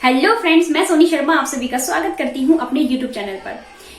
Hello friends, मैं सोनी शर्मा आप सभी का स्वागत करती हूं अपने यूट्यूब चैनल पर।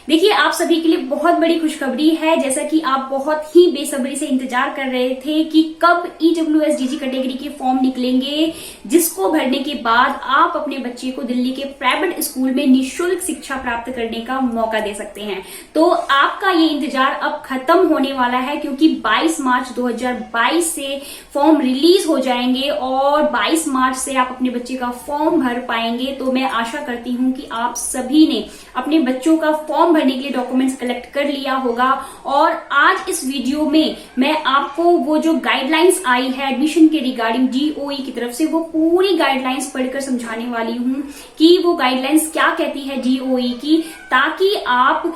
देखिए, आप सभी के लिए बहुत बड़ी खुशखबरी है। जैसा कि आप बहुत ही बेसब्री से इंतजार कर रहे थे कि कब EWS-DG कैटेगरी के फॉर्म निकलेंगे, जिसको भरने के बाद आप अपने बच्चे को दिल्ली के प्राइवेट स्कूल में निःशुल्क शिक्षा प्राप्त करने का मौका दे सकते हैं। तो आपका ये इंतजार अब खत्म होने वाला है, क्योंकि 22 मार्च 2022 से फॉर्म रिलीज हो जाएंगे और 22 मार्च से आप अपने बच्चे का फॉर्म भर पाएंगे। तो मैं आशा करती हूँ कि आप सभी ने अपने बच्चों का फॉर्म भरने के लिए डॉक्यूमेंट्स कलेक्ट कर लिया होगा। और आज इस वीडियो में मैं आपको वो जो गाइडलाइंस आई है एडमिशन के रिगार्डिंग DOE की तरफ से, वो पूरी गाइडलाइंस पढ़कर समझाने वाली हूँ कि वो गाइडलाइंस क्या कहती है DOE की, ताकि आप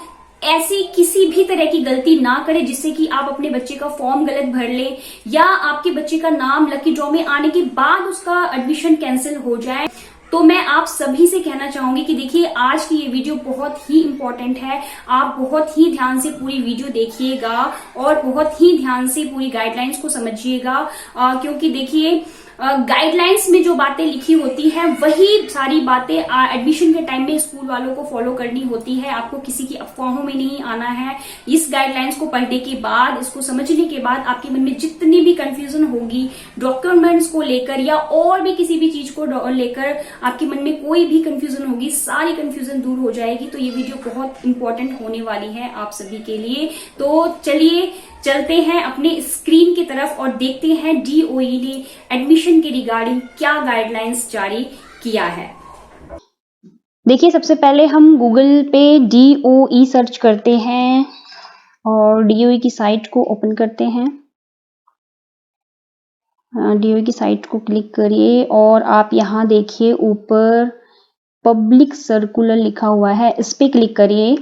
ऐसी किसी भी तरह की गलती ना करें जिससे कि आप अपने बच्चे का फॉर्म गलत भर लें या आपके बच्चे का नाम लकी ड्रॉ में आने के बाद उसका एडमिशन कैंसिल हो जाए। तो मैं आप सभी से कहना चाहूंगी कि देखिए, आज की ये वीडियो बहुत ही इंपॉर्टेंट है। आप बहुत ही ध्यान से पूरी वीडियो देखिएगा और बहुत ही ध्यान से पूरी गाइडलाइंस को समझिएगा, क्योंकि देखिए, गाइडलाइंस में जो बातें लिखी होती है वही सारी बातें एडमिशन के टाइम में स्कूल वालों को फॉलो करनी होती है। आपको किसी की अफवाहों में नहीं आना है। इस गाइडलाइंस को पढ़ने के बाद, इसको समझने के बाद आपके मन में जितनी भी कंफ्यूजन होगी डॉक्यूमेंट्स को लेकर या और भी किसी भी चीज को लेकर, आपके मन में कोई भी कंफ्यूजन होगी, सारी कंफ्यूजन दूर हो जाएगी। तो ये वीडियो बहुत इंपॉर्टेंट होने वाली है आप सभी के लिए। तो चलिए चलते हैं अपने स्क्रीन की तरफ और देखते हैं DOE ने एडमिशन के रिगार्डिंग क्या गाइडलाइंस जारी किया है। देखिए, सबसे पहले हम गूगल पे DOE सर्च करते हैं और DOE की साइट को ओपन करते हैं। DOE की साइट को क्लिक करिए और आप यहाँ देखिए ऊपर पब्लिक सर्कुलर लिखा हुआ है, इस पे क्लिक करिए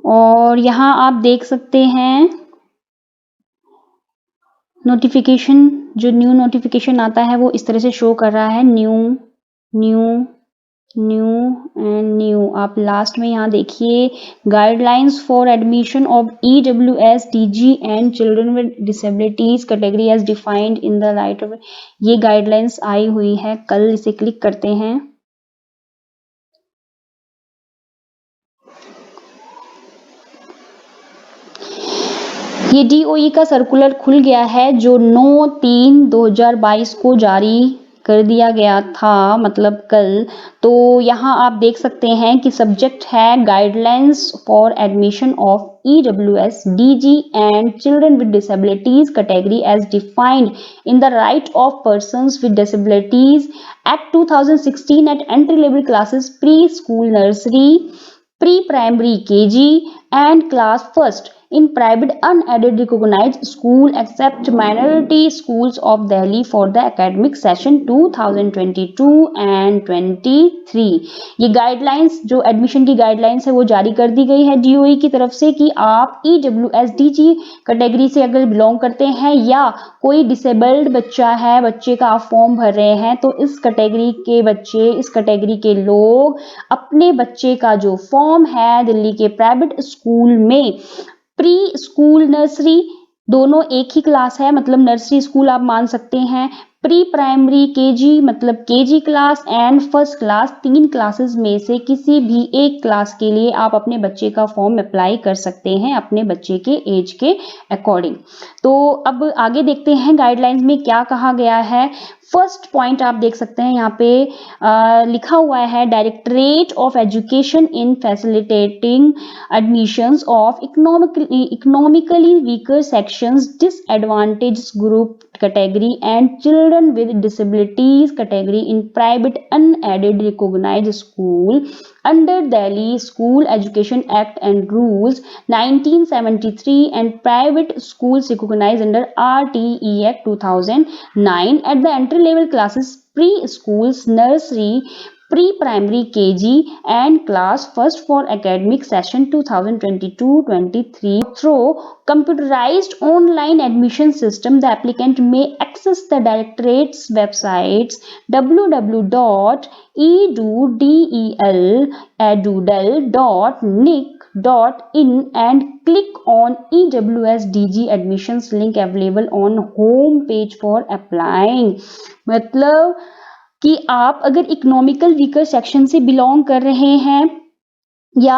और यहाँ आप देख सकते हैं नोटिफिकेशन, जो न्यू नोटिफिकेशन आता है वो इस तरह से शो कर रहा है, new new new and new. आप लास्ट में यहाँ देखिए guidelines for admission of EWS-DG and children with disabilities category as defined in the right of, ये गाइडलाइंस आई हुई है कल। इसे क्लिक करते हैं। ये DOE का सर्कुलर खुल गया है जो 9/3/2022 को जारी कर दिया गया था, मतलब कल। तो यहाँ आप देख सकते हैं कि सब्जेक्ट है guidelines for admission of EWS-DG and children with disabilities category as defined in the right of persons with disabilities act 2016 at entry level classes, pre school nursery, pre primary KG and class first in private unaided recognized school except minority schools of Delhi for the academic session 2022 and 23। ये guidelines, जो admission की guidelines है, वो जारी कर दी गई है DOE की तरफ से कि आप EWS-DG कैटेगरी से अगर बिलोंग करते हैं या कोई डिसेबल्ड बच्चा है, बच्चे का आप फॉर्म भर रहे हैं, तो इस कैटेगरी के बच्चे, इस कैटेगरी के लोग अपने बच्चे का जो फॉर्म है दिल्ली के प्राइवेट स्कूल में, प्री स्कूल नर्सरी दोनों एक ही क्लास है, मतलब नर्सरी स्कूल आप मान सकते हैं, प्री प्राइमरी KG मतलब KG class and first class, 3 classes में से किसी भी एक क्लास के लिए आप अपने बच्चे का फॉर्म अप्लाई कर सकते हैं अपने बच्चे के एज के अकॉर्डिंग। तो अब आगे देखते हैं गाइडलाइंस में क्या कहा गया है। फर्स्ट पॉइंट आप देख सकते हैं यहाँ पे लिखा हुआ है, directorate of education in facilitating admissions of economically weaker sections, disadvantaged group category and children with disabilities category in private unaided recognized school under Delhi School Education Act and Rules 1973 and private schools recognized under RTE Act 2009 at the entry level classes, preschools, nursery, pre-primary KG and class first for academic session 2022-23 through computerized online admission system. The applicant may access the directorate's websites www.edudel.nic.in and click on EWS-DG admissions link available on home page for applying। मतलब कि आप अगर economical weaker section से belong कर रहे हैं या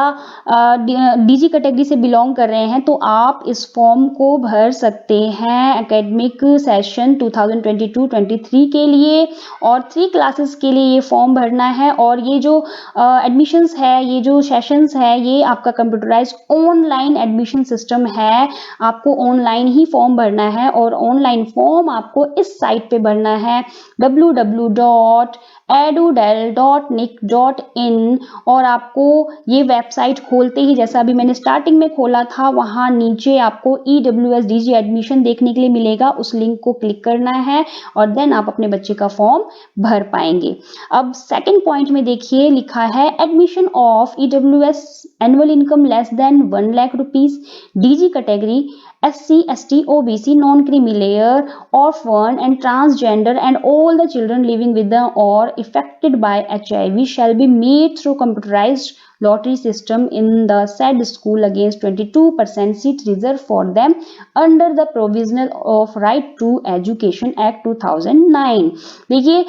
DG category से बिलोंग कर रहे हैं तो आप इस फॉर्म को भर सकते हैं एकेडमिक सेशन 2022-23 के लिए, और 3 क्लासेस के लिए ये फॉर्म भरना है। और ये जो एडमिशंस है, ये जो सेशंस है, ये आपका कंप्यूटराइज्ड ऑनलाइन एडमिशन सिस्टम है। आपको ऑनलाइन ही फॉर्म भरना है और ऑनलाइन फॉर्म आपको इस साइट पे भरना है www.edudel.nic.in। और आपको ये वेबसाइट खोलते ही, जैसा अभी मैंने स्टार्टिंग में खोला था, वहां नीचे आपको EWS DG एडमिशन देखने के लिए मिलेगा, उस लिंक को क्लिक करना है और देन आप अपने बच्चे का फॉर्म भर पाएंगे। अब सेकंड पॉइंट में देखिए लिखा है admission of EWS annual income less than 1 lakh rupees, DG category SC, ST, OBC, non-creamy layer, orphan and transgender and all the children living with the or affected by HIV shall be made through computerized lottery system in the said school against 22% seat reserved for them under the provisional of Right to Education Act 2009। देखिए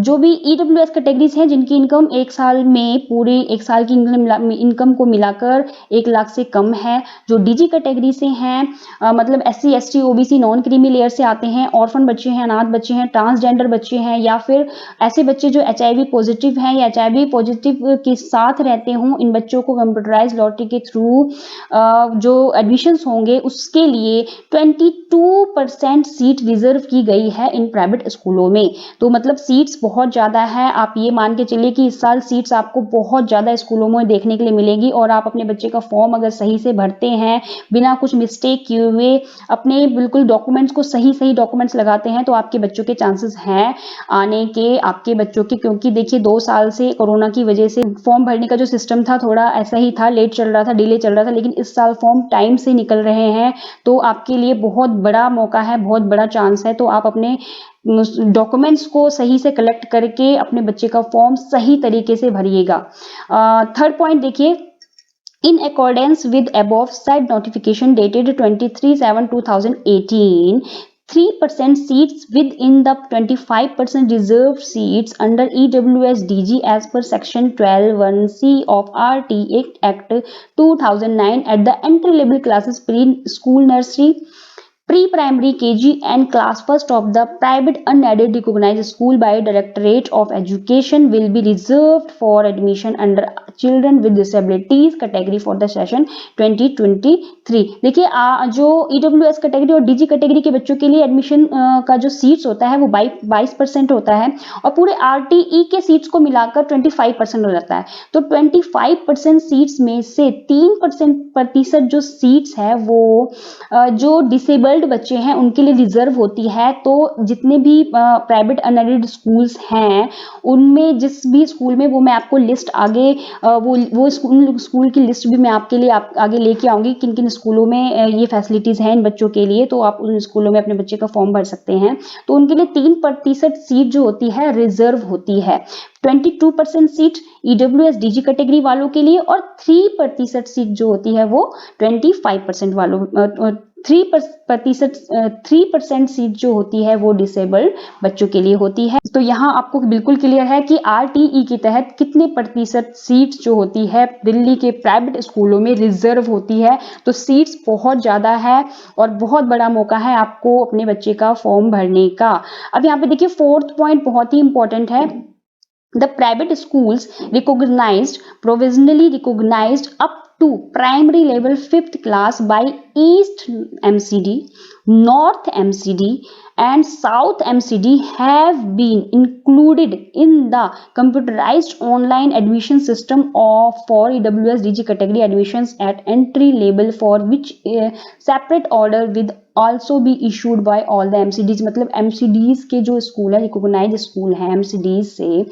जो भी EWS categories हैं जिनकी income एक साल में, पूरी एक साल की इनकम को मिलाकर 1 लाख से कम है, जो DG कैटेगरी से हैं, मतलब SC, ST, OBC, non creamy layer से आते हैं, ऑर्फन बच्चे हैं, अनाथ बच्चे हैं, ट्रांसजेंडर बच्चे हैं, या फिर ऐसे बच्चे जो HIV पॉजिटिव हैं या HIV पॉजिटिव के साथ रहते हों, इन बच्चों को कंप्यूटराइज लॉटरी के थ्रू जो एडमिशंस होंगे उसके लिए 22% सीट रिजर्व की गई है इन प्राइवेट स्कूलों में। तो मतलब सीट्स बहुत ज़्यादा है, आप ये मान के चलिए कि इस साल सीट्स आपको बहुत ज़्यादा स्कूलों में देखने के लिए मिलेगी। और आप अपने बच्चे का फॉर्म अगर सही से भरते हैं, बिना कुछ मिस्टेक किए हुए, अपने बिल्कुल डॉक्यूमेंट्स को सही डॉक्यूमेंट्स लगाते हैं, तो आपके बच्चों के चांसेस हैं आने के, आपके बच्चों के। क्योंकि देखिए 2 साल से कोरोना की वजह से फॉर्म भरने का जो सिस्टम था थोड़ा ऐसा ही था, लेट चल रहा था, डिले चल रहा था, लेकिन इस साल फॉर्म टाइम से निकल रहे हैं, तो आपके लिए बहुत बड़ा मौका है, बहुत बड़ा चांस है। तो आप अपने डॉक्यूमेंट्स को सही से कलेक्ट करके अपने बच्चे का फॉर्म सही तरीके से भरिएगा। थर्ड पॉइंट देखिए, in accordance with above said notification dated 23/7/2018, 3% seats within the 25% reserved seats under EWS DG as per section 12(1)(c) of RT Act 2009 at the entry level classes pre-school nursery, pre-primary, KG and class first of the private unaided recognized school by Directorate of Education will be reserved for admission under children with disabilities category for the session 2023। देखिए जो EWS category और DG category के बच्चों के लिए admission का जो seats होता है वो 22% होता है, और पूरे RTE के सीट्स को मिलाकर 25% हो जाता है। तो 25% सीट्स में से 3% जो सीट्स है वो जो डिसेबल्ड बच्चे हैं उनके लिए रिजर्व होती है। तो जितने भी प्राइवेट अनएडेड स्कूल्स हैं उनमें जिस भी स्कूल में, वो मैं आपको लिस्ट आगे वो स्कूल की लिस्ट भी मैं आपके लिए आगे लेके आऊंगी, किन किन स्कूलों में ये फैसिलिटीज हैं इन बच्चों के लिए, तो आप उन स्कूलों में अपने बच्चे का फॉर्म भर सकते हैं। तो उनके लिए 3% सीट जो होती है रिजर्व होती है, 22% सीट EWS DG कैटेगरी वालों के लिए, और 3% सीट जो होती है वो 25% वालों 3% सीट जो होती है वो डिसेबल्ड बच्चों के लिए होती है। तो यहाँ आपको बिल्कुल क्लियर है कि RTE के तहत कितने प्रतिशत सीट जो होती है दिल्ली के प्राइवेट स्कूलों में रिजर्व होती है। तो सीट्स बहुत ज़्यादा है और बहुत बड़ा मौका है आपको अपने बच्चे का फॉर्म भरने का। अब यहाँ पे देखिए फोर्थ पॉइंट बहुत ही इंपॉर्टेंट है। The private schools provisionally recognized up to primary level 5th class by East MCD, North MCD and South MCD have been included in the computerized online admission system for EWS DG category admissions at entry level, for which a separate order with also be issued by all the MCDs। मतलब MCDs के जो school है, recognise school है MCDs से,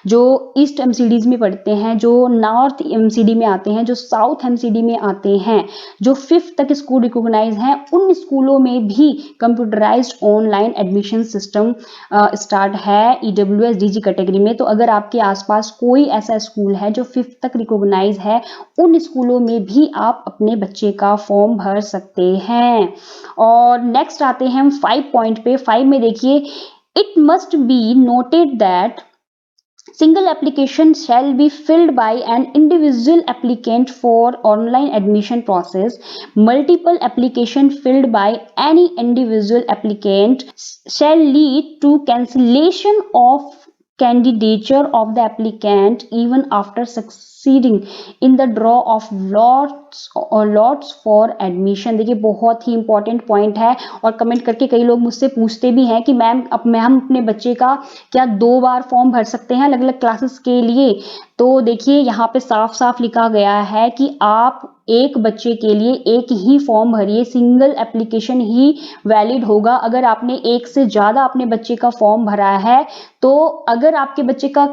जो east MCDs में पढ़ते हैं, जो नॉर्थ MCD में आते हैं, जो साउथ MCD में आते हैं, जो 5th तक स्कूल रिकॉग्नाइज हैं, उन स्कूलों में भी computerised online admission system start है EWS DG कैटेगरी में। तो अगर आपके आसपास कोई ऐसा स्कूल है जो 5th तक रिकॉग्नाइज है, उन स्कूलों में भी आप अपने बच्चे का फॉर्म भर सकते हैं। और नेक्स्ट आते हैं हम 5 पॉइंट पे। 5 में देखिए It must be noted that single application shall be filled by an individual applicant for online admission process. Multiple application filled by any individual applicant shall lead to cancellation of candidature of the applicant even after succeeding in the draw of lots for admission। देखिए बहुत ही important point है और comment करके कई लोग मुझसे पूछते भी हैं कि मैम हम अपने बच्चे का क्या 2 बार फॉर्म भर सकते हैं अलग अलग क्लासेस के लिए। तो देखिए यहाँ पे साफ साफ लिखा गया है कि आप एक बच्चे के लिए एक ही फॉर्म भरिए, सिंगल एप्लीकेशन ही वैलिड होगा। अगर आपने एक से ज्यादा अपने बच्चे का फॉर्म भरा है तो अगर आपके बच्चे का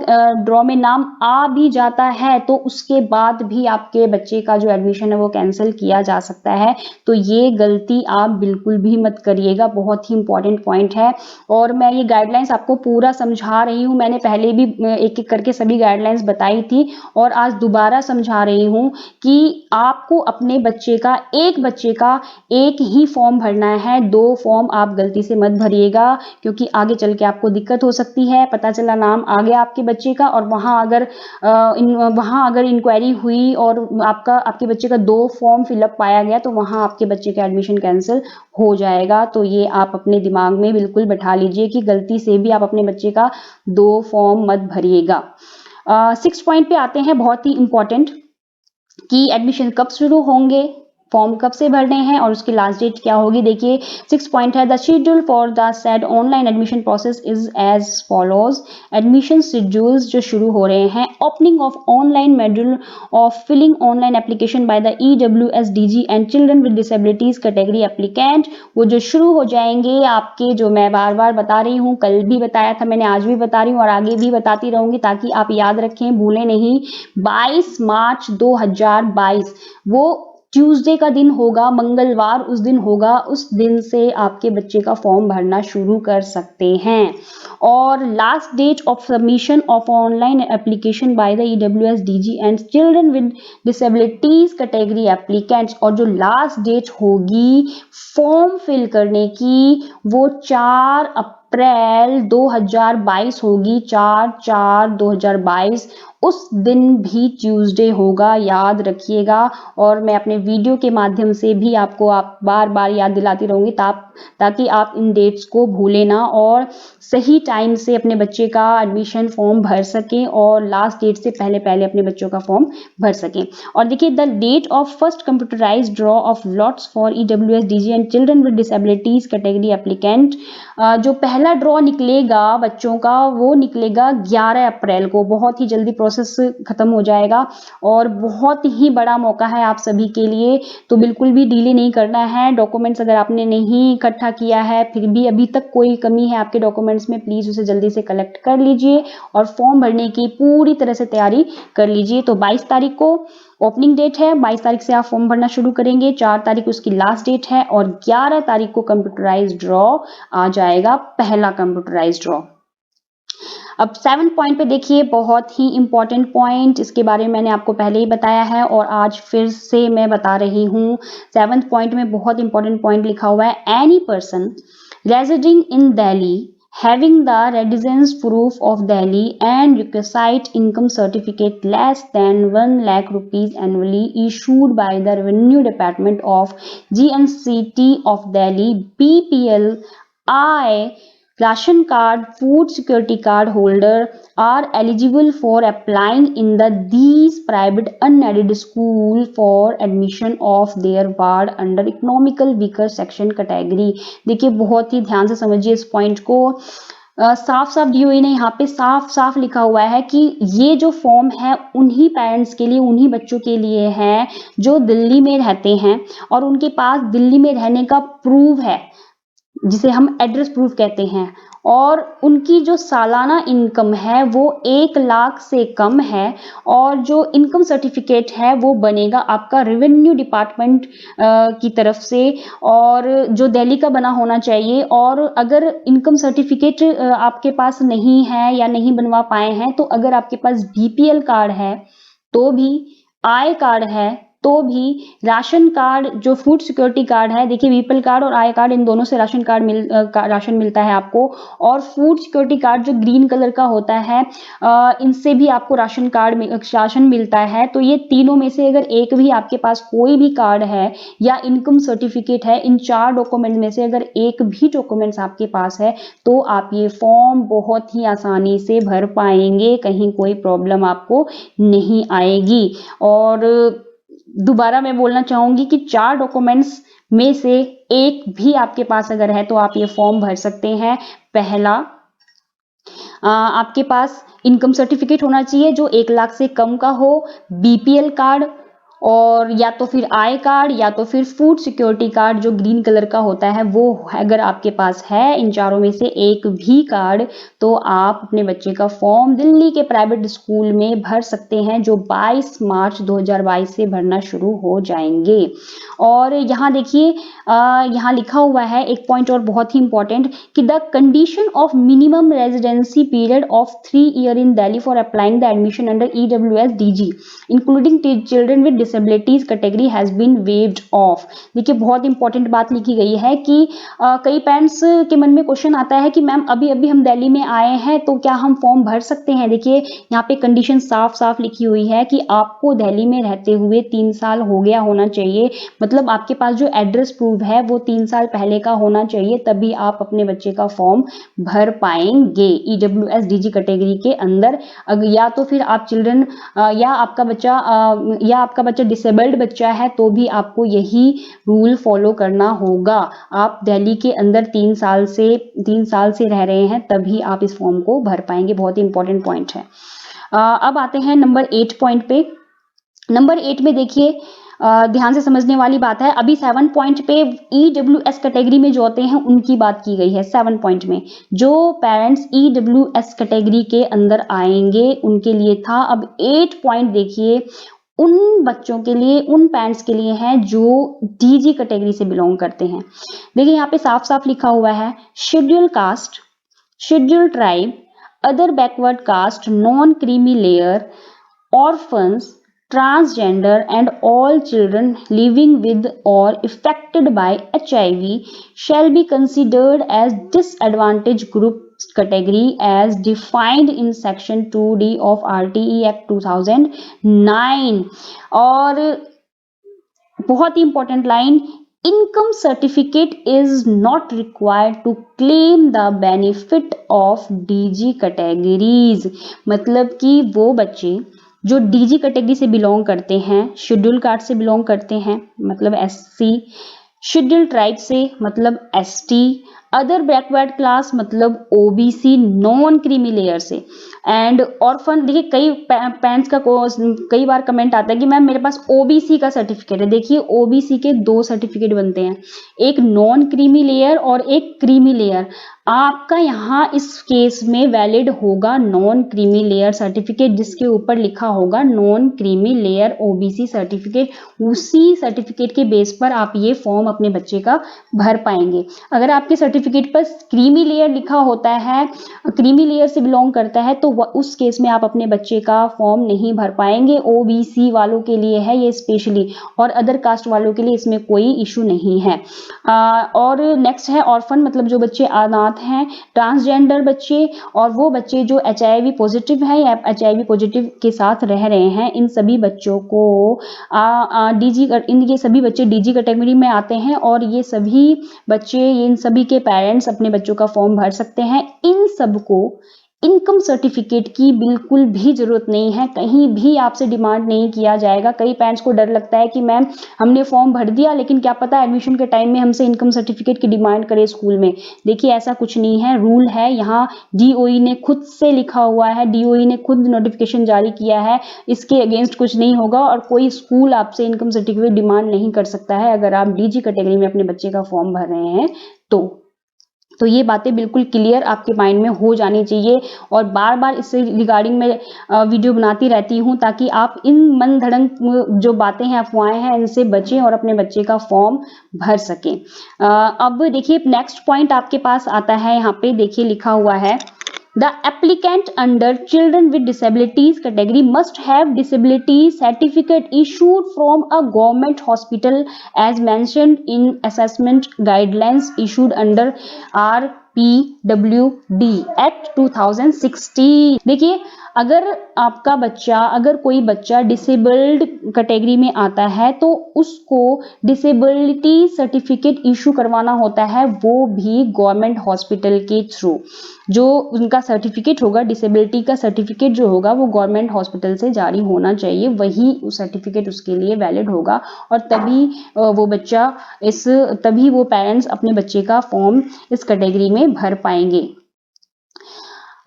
ड्रॉ में नाम आ भी जाता है तो उसके बाद भी आपके बच्चे का जो एडमिशन है वो कैंसिल किया जा सकता है। तो ये गलती आप बिल्कुल भी मत करिएगा, बहुत ही इंपॉर्टेंट पॉइंट है। और मैं ये गाइडलाइंस आपको पूरा समझा रही हूँ, मैंने पहले भी एक एक करके सभी गाइडलाइंस बताई थी और आज दोबारा समझा रही हूँ कि आपको अपने बच्चे का एक ही फॉर्म भरना है, 2 फॉर्म आप गलती से मत भरिएगा क्योंकि आगे चल के आपको दिक्कत हो सकती है। पता चला नाम आ गया आपके बच्चे का और वहां अगर इंक्वायरी हुई और आपके बच्चे का 2 फॉर्म फिलअप पाया गया तो वहां आपके बच्चे का एडमिशन कैंसिल हो जाएगा। तो ये आप अपने दिमाग में बिल्कुल बैठा लीजिए कि गलती से भी आप अपने बच्चे का 2 फॉर्म मत भरिएगा। 6 पॉइंट पे आते हैं, बहुत ही इंपॉर्टेंट, कि एडमिशन कब शुरू होंगे, फॉर्म कब से भरने हैं और उसकी लास्ट डेट क्या होगी। देखिए 6 पॉइंट है, the schedule for the said online admission process is as follows. Admission schedules जो शुरू हो रहे हैं, opening of online module of filling online application by the EWSDG and children with disabilities category applicant, वो जो शुरू हो जाएंगे आपके, जो मैं बार बार बता रही हूँ, कल भी बताया था मैंने, आज भी बता रही हूँ और आगे भी बताती रहूंगी ताकि आप याद रखें, भूलें नहीं। 22 मार्च 2022 वो ट्यूसडे का दिन होगा, मंगलवार उस दिन होगा, उस दिन से आपके बच्चे का फॉर्म भरना शुरू कर सकते हैं। और last date of submission of online application by the EWSDG and children with disabilities category applicants, और जो लास्ट डेट होगी फॉर्म फिल करने की वो 4 अप्रैल 2022 होगी, 4/4/2022। उस दिन भी ट्यूसडे होगा, याद रखिएगा। और मैं अपने वीडियो के माध्यम से भी आपको बार बार याद दिलाती रहूंगी ताकि आप इन डेट्स को भूलें ना और सही टाइम से अपने बच्चे का एडमिशन फॉर्म भर सकें और लास्ट डेट से पहले पहले अपने बच्चों का फॉर्म भर सकें। और देखिए the date of first computerised draw of lots for EWSDG and children with disabilities category applicant, जो पहला ड्रॉ निकलेगा बच्चों का वो निकलेगा 11 अप्रैल को। बहुत ही जल्दी प्रोसेस खत्म हो जाएगा और बहुत ही बड़ा मौका है आप सभी के लिए, तो बिल्कुल भी डिले नहीं करना है। डॉक्यूमेंट्स अगर आपने नहीं इकट्ठा किया है, फिर भी अभी तक कोई कमी है आपके डॉक्यूमेंट्स में, प्लीज उसे जल्दी से कलेक्ट कर लीजिए और फॉर्म भरने की पूरी तरह से तैयारी कर लीजिए। तो 22 तारीख को ओपनिंग डेट है, 22 तारीख से आप फॉर्म भरना शुरू करेंगे, 4 तारीख उसकी लास्ट डेट है और 11 तारीख को कंप्यूटराइज्ड ड्रॉ आ जाएगा, पहला कंप्यूटराइज्ड ड्रॉ। अब 7 पॉइंट पे देखिए, बहुत ही इंपॉर्टेंट पॉइंट, इसके बारे में मैंने आपको पहले ही बताया है और आज फिर से मैं बता रही हूँ। 7 पॉइंट में बहुत इंपॉर्टेंट पॉइंट लिखा हुआ है, any person residing in Delhi having the residence proof of Delhi and requisite income certificate less than 1 lakh rupees annually issued by the Revenue Department of GNCT of Delhi, BPL, ration card, food security card holder are eligible for applying in these private unaided school for admission of their ward under economical weaker section category। देखिए बहुत ही ध्यान से समझिए इस point को, साफ साफ DOE ने यहाँ पे साफ साफ लिखा हुआ है कि ये जो फॉर्म है उन्हीं पेरेंट्स के लिए, उन्हीं बच्चों के लिए है जो दिल्ली में रहते हैं और उनके पास दिल्ली में रहने का प्रूफ है जिसे हम एड्रेस प्रूफ कहते हैं, और उनकी जो सालाना इनकम है वो 1 लाख से कम है और जो इनकम सर्टिफिकेट है वो बनेगा आपका रेवेन्यू डिपार्टमेंट की तरफ से और जो दिल्ली का बना होना चाहिए। और अगर इनकम सर्टिफिकेट आपके पास नहीं है या नहीं बनवा पाए हैं तो अगर आपके पास BPL कार्ड है तो भी, आय कार्ड है तो भी राशन कार्ड जो फूड सिक्योरिटी कार्ड है, देखिए बीपीएल कार्ड और आय कार्ड इन दोनों से राशन मिलता है आपको। और फूड सिक्योरिटी कार्ड जो ग्रीन कलर का होता है, इनसे भी आपको राशन मिलता है। तो ये तीनों में से अगर एक भी आपके पास कोई भी कार्ड है या इनकम सर्टिफिकेट है, इन 4 डॉक्यूमेंट में से अगर एक भी डॉक्यूमेंट्स आपके पास है तो आप ये फॉर्म बहुत ही आसानी से भर पाएंगे, कहीं कोई प्रॉब्लम आपको नहीं आएगी। और दोबारा मैं बोलना चाहूंगी कि 4 डॉक्यूमेंट्स में से एक भी आपके पास अगर है तो आप ये फॉर्म भर सकते हैं। पहला, आपके पास इनकम सर्टिफिकेट होना चाहिए जो 1 लाख से कम का हो, बीपीएल कार्ड, और या तो फिर आय कार्ड या तो फिर फूड सिक्योरिटी कार्ड जो ग्रीन कलर का होता है, वो अगर आपके पास है इन चारों में से एक भी कार्ड, तो आप अपने बच्चे का फॉर्म दिल्ली के प्राइवेट स्कूल में भर सकते हैं, जो 22 मार्च 2022 से भरना शुरू हो जाएंगे। और यहाँ देखिए, यहाँ लिखा हुआ है एक पॉइंट और बहुत ही इंपॉर्टेंट कि the condition of minimum residency period of 3 year in Delhi for applying the admission under EWS DG including children with disabilities category has been waived off. देखिए बहुत इंपॉर्टेंट बात लिखी गई है कि कई पेरेंट्स के मन में क्वेश्चन आता है कि मैम अभी अभी हम दिल्ली में आए हैं तो क्या हम फॉर्म भर सकते हैं। देखिए यहाँ पे कंडीशन साफ साफ लिखी हुई है कि आपको दिल्ली में रहते हुए 3 साल हो गया होना चाहिए, मतलब आपके पास जो एड्रेस प्रूफ है वो 3 साल पहले का होना चाहिए, तभी आप अपने बच्चे का फॉर्म भर पाएंगे ईडब्ल्यूएस डीजी कैटेगरी के अंदर। या तो फिर आप चिल्ड्रन या आपका बच्चा डिसेबल्ड बच्चा है तो भी आपको यही रूल फॉलो करना होगा। आप दिल्ली के अंदर 3 साल से रह रहे हैं तभी आप इस फॉर्म को भर पाएंगे। बहुत ही इंपॉर्टेंट पॉइंट है। अब आते हैं नंबर 8 पॉइंट पे। नंबर 8 में देखिए ध्यान से समझने वाली बात है। अभी 7 पॉइंट पे ईडब्ल्यूएस कैटेगरी में जो होते हैं उनकी बात की गई है। 7 पॉइंट में जो पेरेंट्स ईडब्ल्यूएस कैटेगरी के अंदर आएंगे उनके लिए था। अब 8 पॉइंट देखिए उन बच्चों के लिए, उन पेरेंट्स के लिए है जो डीजी कैटेगरी से बिलोंग करते हैं। देखिए यहाँ पे साफ साफ लिखा हुआ है, schedule caste, schedule tribe, other backward caste, non creamy layer, orphans, transgender and all children living with or affected by HIV shall be considered as disadvantaged group category as defined in section 2D of RTE Act 2009। और बहुत ही important line, income certificate is not required to claim the benefit of DG categories. मतलब कि वो बच्चे जो DG category से belong करते हैं, शेड्यूल कास्ट से बिलोंग करते हैं मतलब एससी, शेड्यूल ट्राइब से मतलब एसटी, अदर बैकवर्ड क्लास मतलब ओबीसी, नॉन क्रीमी लेयर से, एंड ऑर्फन। देखिए कई पेरेंट्स का कई बार कमेंट आता है कि मैम मेरे पास ओबीसी का सर्टिफिकेट है। देखिए ओबीसी के 2 सर्टिफिकेट बनते हैं, एक नॉन क्रीमी लेयर और एक क्रीमी लेयर। आपका यहाँ इस केस में वैलिड होगा नॉन क्रीमी लेयर सर्टिफिकेट, जिसके ऊपर लिखा होगा non creamy layer OBC certificate. उसी सर्टिफिकेट के बेस पर आप ये फॉर्म अपने बच्चे का भर पाएंगे। अगर आपके सर्टिफिकेट पर क्रीमी लेयर लिखा होता है, क्रीमी लेयर से बिलोंग करता है, तो उस केस में आप अपने बच्चे का फॉर्म नहीं भर पाएंगे। ओबीसी वालों के लिए है ये स्पेशली, और अदर कास्ट वालों के लिए इसमें कोई इशू नहीं है। और नेक्स्ट है ऑर्फन, मतलब जो बच्चे अनाथ हैं, ट्रांसजेंडर बच्चे, और वो बच्चे जो एचआईवी पॉजिटिव हैं या एचआईवी पॉजिटिव के साथ रह रहे हैं। इन सभी बच्चों को ये सभी बच्चे डीजी कैटेगरी में आते हैं, और ये सभी बच्चे, इन सभी के पेरेंट्स अपने बच्चों का फॉर्म भर सकते हैं। इन सबको इनकम सर्टिफिकेट की बिल्कुल भी जरूरत नहीं है, कहीं भी आपसे डिमांड नहीं किया जाएगा। कई पेरेंट्स को डर लगता है कि मैम हमने फॉर्म भर दिया लेकिन क्या पता एडमिशन के टाइम में हमसे इनकम सर्टिफिकेट की डिमांड करे स्कूल में। देखिए ऐसा कुछ नहीं है, रूल है, यहाँ डीओई ने खुद से लिखा हुआ है, डीओई ने खुद नोटिफिकेशन जारी किया है, इसके अगेंस्ट कुछ नहीं होगा, और कोई स्कूल आपसे इनकम सर्टिफिकेट डिमांड नहीं कर सकता है अगर आप डीजी कैटेगरी में अपने बच्चे का फॉर्म भर रहे हैं तो ये बातें बिल्कुल क्लियर आपके माइंड में हो जानी चाहिए। और बार बार इससे रिगार्डिंग में वीडियो बनाती रहती हूँ ताकि आप इन मन धड़ंग जो बातें हैं, अफवाहें हैं, इनसे बचें और अपने बच्चे का फॉर्म भर सकें। अब देखिए नेक्स्ट पॉइंट आपके पास आता है, यहाँ पे देखिए लिखा हुआ है The applicant under children with disabilities category must have disability certificate issued from a government hospital as mentioned in assessment guidelines issued under RPWD Act 2016। देखिए, अगर कोई बच्चा डिसेबल्ड कैटेगरी में आता है तो उसको डिसेबिलिटी सर्टिफिकेट इशू करवाना होता है, वो भी गवर्नमेंट हॉस्पिटल के थ्रू। जो उनका सर्टिफिकेट होगा, डिसेबिलिटी का सर्टिफिकेट जो होगा वो गवर्नमेंट हॉस्पिटल से जारी होना चाहिए, वही सर्टिफिकेट उसके लिए वैलिड होगा और तभी वो पेरेंट्स अपने बच्चे का फॉर्म इस कैटेगरी में भर पाएंगे।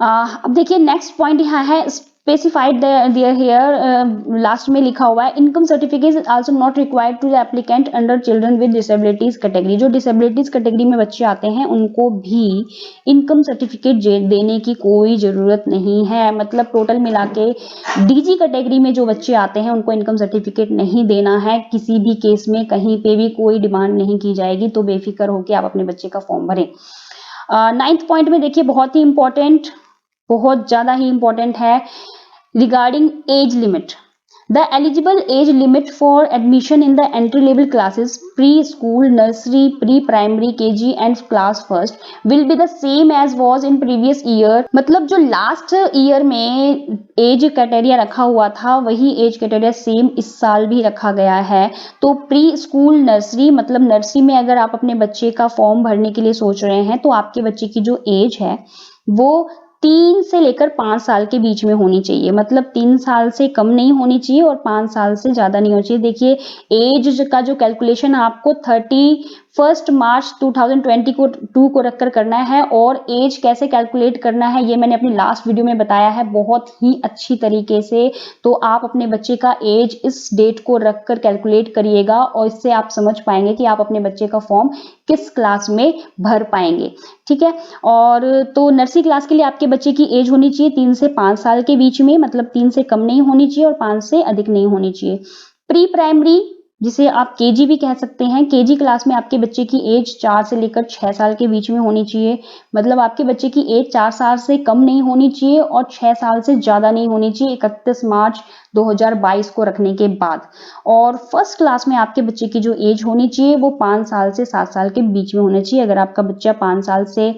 अब देखिए नेक्स्ट पॉइंट यहाँ है स्पेसिफाइड देयर हियर, लास्ट में लिखा हुआ है income certificate is also not required to the applicant under children with disabilities category. जो डिसेबिलिटीज कैटेगरी में बच्चे आते हैं उनको भी इनकम सर्टिफिकेट देने की कोई जरूरत नहीं है। मतलब टोटल मिला के डीजी कैटेगरी में जो बच्चे आते हैं उनको इनकम सर्टिफिकेट नहीं देना है, किसी भी केस में कहीं पे भी कोई डिमांड नहीं की जाएगी, तो बेफिक्र होकर आप अपने बच्चे का फॉर्म भरें। 9th पॉइंट में देखिए बहुत ज्यादा ही इंपॉर्टेंट है regarding age limit. The eligible age limit for admission in the entry level classes pre school, nursery, pre primary, KG and class first will be the same as was in previous year. मतलब जो last year में age criteria रखा हुआ था वही age criteria same इस साल भी रखा गया है। तो प्री स्कूल, नर्सरी, मतलब नर्सरी में अगर आप अपने बच्चे का फॉर्म भरने के लिए सोच रहे हैं तो आपके बच्चे की जो एज है वो 3 से लेकर 5 साल के बीच में होनी चाहिए। मतलब 3 साल से कम नहीं होनी चाहिए और 5 साल से ज्यादा नहीं होनी चाहिए। देखिए एज का जो कैलकुलेशन आपको 31 मार्च 2022 को रखकर करना है और एज कैसे कैलकुलेट करना है ये मैंने अपनी लास्ट वीडियो में बताया है बहुत ही अच्छी तरीके से। तो आप अपने बच्चे का एज इस डेट को रखकर कैलकुलेट करिएगा और इससे आप समझ पाएंगे कि आप अपने बच्चे का फॉर्म किस क्लास में भर पाएंगे। ठीक है, और तो नर्सरी क्लास के लिए आपके बच्चे की एज होनी चाहिए 3 से 5 साल के बीच में, मतलब 3 से कम नहीं होनी चाहिए और 5 से अधिक नहीं होनी चाहिए। प्री प्राइमरी जिसे आप केजी भी कह सकते हैं, केजी क्लास में आपके बच्चे की एज 4 से लेकर 6 साल के बीच में होनी चाहिए। मतलब आपके बच्चे की एज 4 साल से कम नहीं होनी चाहिए और 6 साल से ज्यादा नहीं होनी चाहिए 31 मार्च 2022 को रखने के बाद। और फर्स्ट क्लास में आपके बच्चे की जो एज होनी चाहिए वो 5 साल से 7 साल के बीच में होनी चाहिए। अगर आपका बच्चा 5 साल से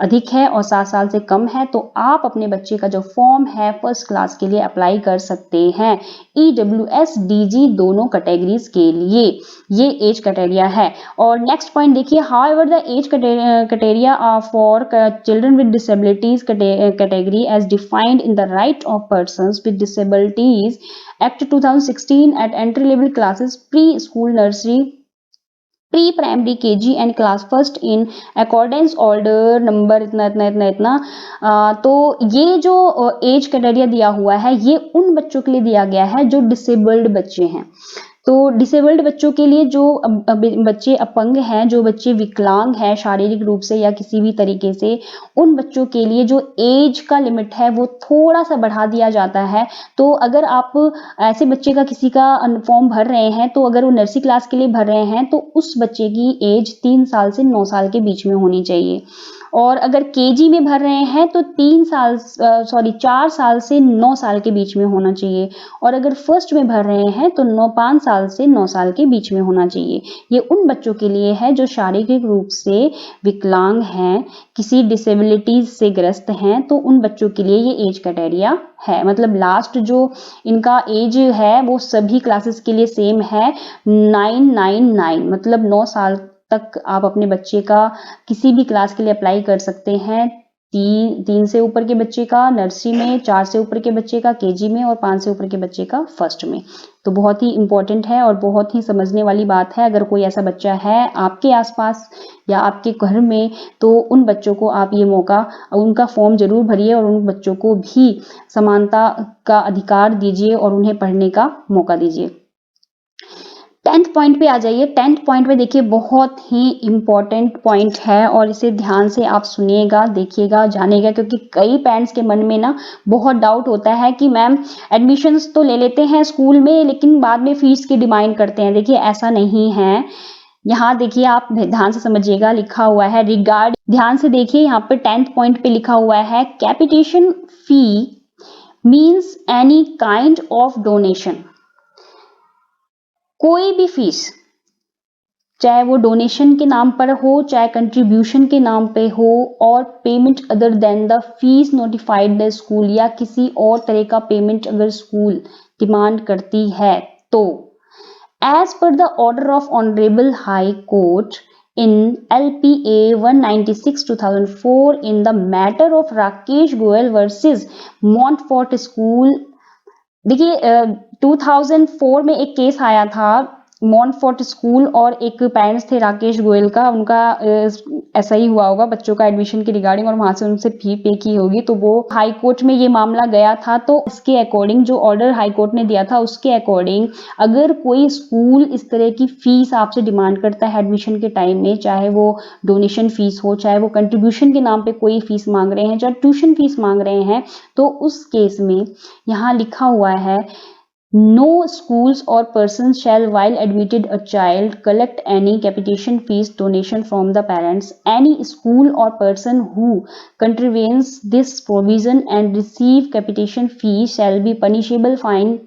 अधिक है और 7 साल से कम है तो आप अपने बच्चे का जो फॉर्म है फर्स्ट क्लास के लिए अप्लाई कर सकते हैं। EWS DG दोनों कैटेगरीज के लिए ये एज क्राइटेरिया है। और नेक्स्ट पॉइंट देखिए, however the age criteria for children with disabilities category as defined in the right of persons with disabilities act 2016 at entry level classes pre school, nursery, pre primary, KG and class first in accordance order number इतना। तो ये जो age criteria दिया हुआ है ये उन बच्चों के लिए दिया गया है जो डिसेबल्ड बच्चे हैं। तो डिसेबल्ड बच्चों के लिए जो बच्चे अपंग हैं, जो बच्चे विकलांग हैं शारीरिक रूप से या किसी भी तरीके से, उन बच्चों के लिए जो एज का लिमिट है वो थोड़ा सा बढ़ा दिया जाता है। तो अगर आप ऐसे बच्चे का किसी का फॉर्म भर रहे हैं तो अगर वो नर्सरी क्लास के लिए भर रहे हैं तो उस बच्चे की एज 3 साल से 9 साल के बीच में होनी चाहिए। और अगर केजी में भर रहे हैं तो 4 साल से 9 साल के बीच में होना चाहिए। और अगर फर्स्ट में भर रहे हैं तो 5 साल से 9 साल के बीच में होना चाहिए। ये उन बच्चों के लिए है जो शारीरिक रूप से विकलांग हैं, किसी डिसेबिलिटीज से ग्रस्त हैं, तो उन बच्चों के लिए ये एज क्राइटेरिया है। मतलब लास्ट जो इनका एज है वो सभी क्लासेस के लिए सेम है 999। मतलब 9 साल तक आप अपने बच्चे का किसी भी क्लास के लिए अप्लाई कर सकते हैं। 3 से ऊपर के बच्चे का नर्सरी में, 4 से ऊपर के बच्चे का केजी में और 5 से ऊपर के बच्चे का फर्स्ट में। तो बहुत ही इंपॉर्टेंट है और बहुत ही समझने वाली बात है। अगर कोई ऐसा बच्चा है आपके आसपास या आपके घर में तो उन बच्चों को आप ये मौका, उनका फॉर्म जरूर भरिए और उन बच्चों को भी समानता का अधिकार दीजिए और उन्हें पढ़ने का मौका दीजिए। 10th पॉइंट पे आ जाइए। 10th पॉइंट पे देखिए बहुत ही इंपॉर्टेंट पॉइंट है और इसे ध्यान से आप सुनिएगा, देखिएगा, जानिएगा, क्योंकि कई पेरेंट्स के मन में ना बहुत डाउट होता है कि मैम एडमिशन्स तो ले लेते हैं स्कूल में लेकिन बाद में फीस की डिमांड करते हैं। देखिए ऐसा नहीं है। यहाँ देखिए, आप ध्यान से समझिएगा, लिखा हुआ है रिगार्ड, ध्यान से देखिए यहाँ पे 10th पॉइंट पे लिखा हुआ है capitation fee means any kind of donation. कोई भी फीस, चाहे वो डोनेशन के नाम पर हो, चाहे कंट्रीब्यूशन के नाम पे हो, और payment other than the fees notified the school, या किसी और तरह का पेमेंट अगर स्कूल डिमांड करती है तो as per the order of Honorable High Court in LPA 196/2004 in the matter of Rakesh Goyal versus Montfort School। देखिए 2004 में एक केस आया था मॉन्टफोर्ट स्कूल, और एक पेरेंट्स थे राकेश गोयल का, उनका ऐसा ही हुआ होगा बच्चों का एडमिशन के रिगार्डिंग, और वहां से उनसे फी पे की होगी, तो वो हाई कोर्ट में ये मामला गया था। तो इसके अकॉर्डिंग जो ऑर्डर हाई कोर्ट ने दिया था उसके अकॉर्डिंग अगर कोई स्कूल इस तरह की फीस आपसे डिमांड करता है एडमिशन के टाइम में, चाहे वो डोनेशन फीस हो, चाहे वो कंट्रीब्यूशन के नाम पे कोई फीस मांग रहे हैं, चाहे ट्यूशन फीस मांग रहे हैं, तो उस केस में यहाँ लिखा हुआ है no schools or persons shall while admitted a child collect any capitation fees donation from the parents. Any school or person who contravenes this provision and receive capitation fee shall be punishable fine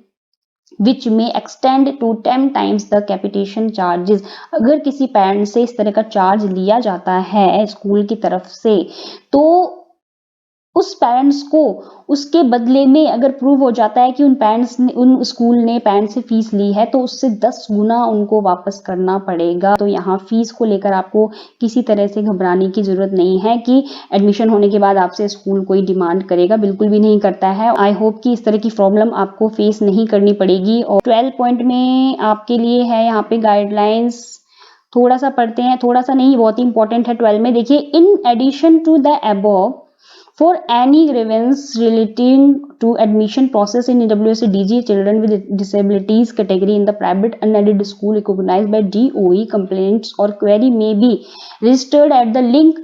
which may extend to 10 times the capitation charges। अगर किसी parent से इस तरह का charge लिया जाता है school की तरफ से, तो उस पेरेंट्स को उसके बदले में अगर प्रूव हो जाता है कि उन स्कूल ने पेरेंट्स से फीस ली है, तो उससे 10 गुना उनको वापस करना पड़ेगा। तो यहाँ फीस को लेकर आपको किसी तरह से घबराने की जरूरत नहीं है कि एडमिशन होने के बाद आपसे स्कूल कोई डिमांड करेगा, बिल्कुल भी नहीं करता है। आई होप कि इस तरह की प्रॉब्लम आपको फेस नहीं करनी पड़ेगी। और 12 पॉइंट में आपके लिए है यहाँ पे गाइडलाइंस, थोड़ा सा पढ़ते हैं, थोड़ा सा नहीं, बहुत ही इंपॉर्टेंट है। 12 में देखिए, in addition to the above, for any grievance relating to admission process in EWS DG children with disabilities category in the private unaided school recognized by DOE, complaints or query may be registered at the link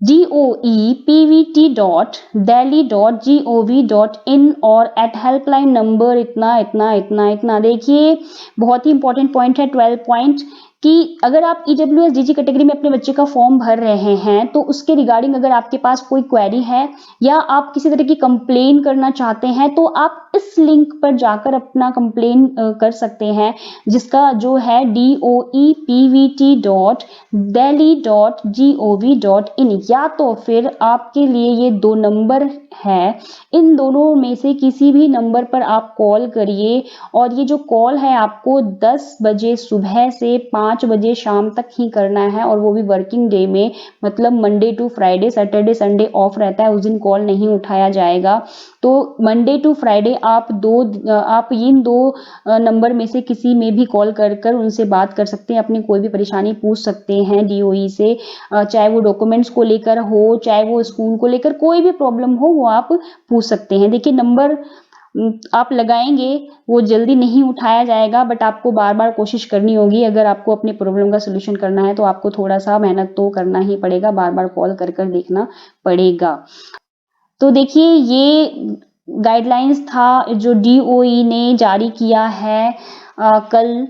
doepvt.delhi.gov.in और eight helpline number इतना इतना इतना इतना। देखिए बहुत ही important point है 12 point कि अगर आप ईडब्ल्यूएस डीजी कैटेगरी में अपने बच्चे का फॉर्म भर रहे हैं, तो उसके रिगार्डिंग अगर आपके पास कोई क्वेरी है या आप किसी तरह की कंप्लेन करना चाहते हैं, तो आप इस लिंक पर जाकर अपना कंप्लेन कर सकते हैं, जिसका जो है doepvt.delhi.gov.in, या तो फिर आपके लिए ये 2 नंबर है, इन दोनों में से किसी भी नंबर पर आप कॉल करिए। और ये जो कॉल है आपको 10 बजे सुबह से 5 बजे शाम तक ही करना है, और वो भी वर्किंग डे में, मतलब Monday to Friday, Saturday Sunday off रहता है, उस दिन कॉल नहीं उठाया जाएगा। तो मंडे टू फ्राइडे आप इन 2 नंबर में से किसी में भी कॉल कर उनसे बात कर सकते हैं, अपनी कोई भी परेशानी पूछ सकते हैं डीओई से, चाहे वो डॉक्यूमेंट्स को लेकर हो, चाहे वो स्कूल को लेकर कोई भी प्रॉब्लम हो, वो आप पूछ सकते हैं। देखिए नंबर आप लगाएंगे, वो जल्दी नहीं उठाया जाएगा, बट आपको बार बार कोशिश करनी होगी। अगर आपको अपने प्रॉब्लम का सोल्यूशन करना है तो आपको थोड़ा सा मेहनत तो करना ही पड़ेगा, बार बार कॉल कर देखना पड़ेगा। तो देखिए ये गाइडलाइंस था जो डीओई ने जारी किया है कल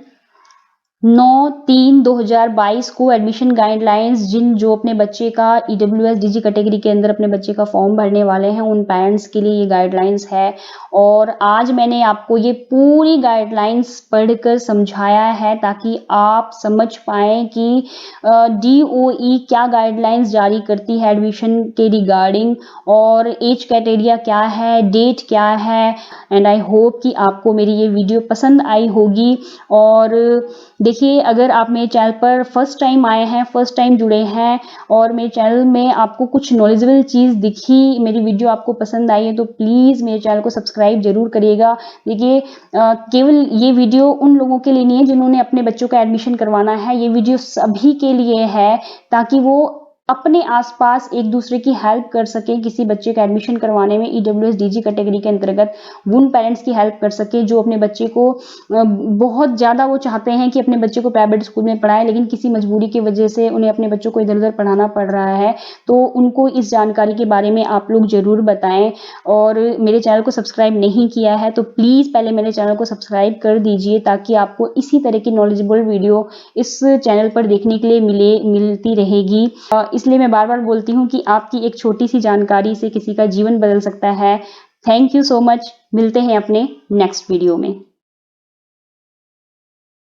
9/3/2022 को एडमिशन गाइडलाइंस। जो अपने बच्चे का ईडब्ल्यूएस डीजी कैटेगरी के अंदर अपने बच्चे का फॉर्म भरने वाले हैं, उन पेरेंट्स के लिए ये गाइडलाइंस है। और आज मैंने आपको ये पूरी गाइडलाइंस पढ़कर समझाया है ताकि आप समझ पाएं कि डीओई क्या गाइडलाइंस जारी करती है एडमिशन के रिगार्डिंग, और एज क्राइटेरिया क्या है, डेट क्या है। एंड आई होप कि आपको मेरी ये वीडियो पसंद आई होगी। और देखिए अगर आप मेरे चैनल पर फर्स्ट टाइम आए हैं, फर्स्ट टाइम जुड़े हैं, और मेरे चैनल में आपको कुछ नॉलेजेबल चीज़ दिखी, मेरी वीडियो आपको पसंद आई है, तो प्लीज़ मेरे चैनल को सब्सक्राइब जरूर करिएगा। देखिए केवल ये वीडियो उन लोगों के लिए नहीं है जिन्होंने अपने बच्चों का एडमिशन करवाना है, ये वीडियो सभी के लिए है, ताकि वो अपने आसपास एक दूसरे की हेल्प कर सकें, किसी बच्चे का एडमिशन करवाने में ईडब्ल्यूएस डीजी कैटेगरी के अंतर्गत उन पेरेंट्स की हेल्प कर सके जो अपने बच्चे को बहुत ज़्यादा वो चाहते हैं कि अपने बच्चे को प्राइवेट स्कूल में पढ़ाएं, लेकिन किसी मजबूरी की वजह से उन्हें अपने बच्चों को इधर उधर पढ़ाना पड़ रहा है। तो उनको इस जानकारी के बारे में आप लोग ज़रूर बताएं। और मेरे चैनल को सब्सक्राइब नहीं किया है तो प्लीज़ पहले मेरे चैनल को सब्सक्राइब कर दीजिए, ताकि आपको इसी तरह की नॉलेजेबल वीडियो इस चैनल पर देखने के लिए मिलती रहेगी। इसलिए मैं बार बार बोलती हूँ कि आपकी एक छोटी सी जानकारी से किसी का जीवन बदल सकता है। Thank you so much. मिलते हैं अपने नेक्स्ट वीडियो में।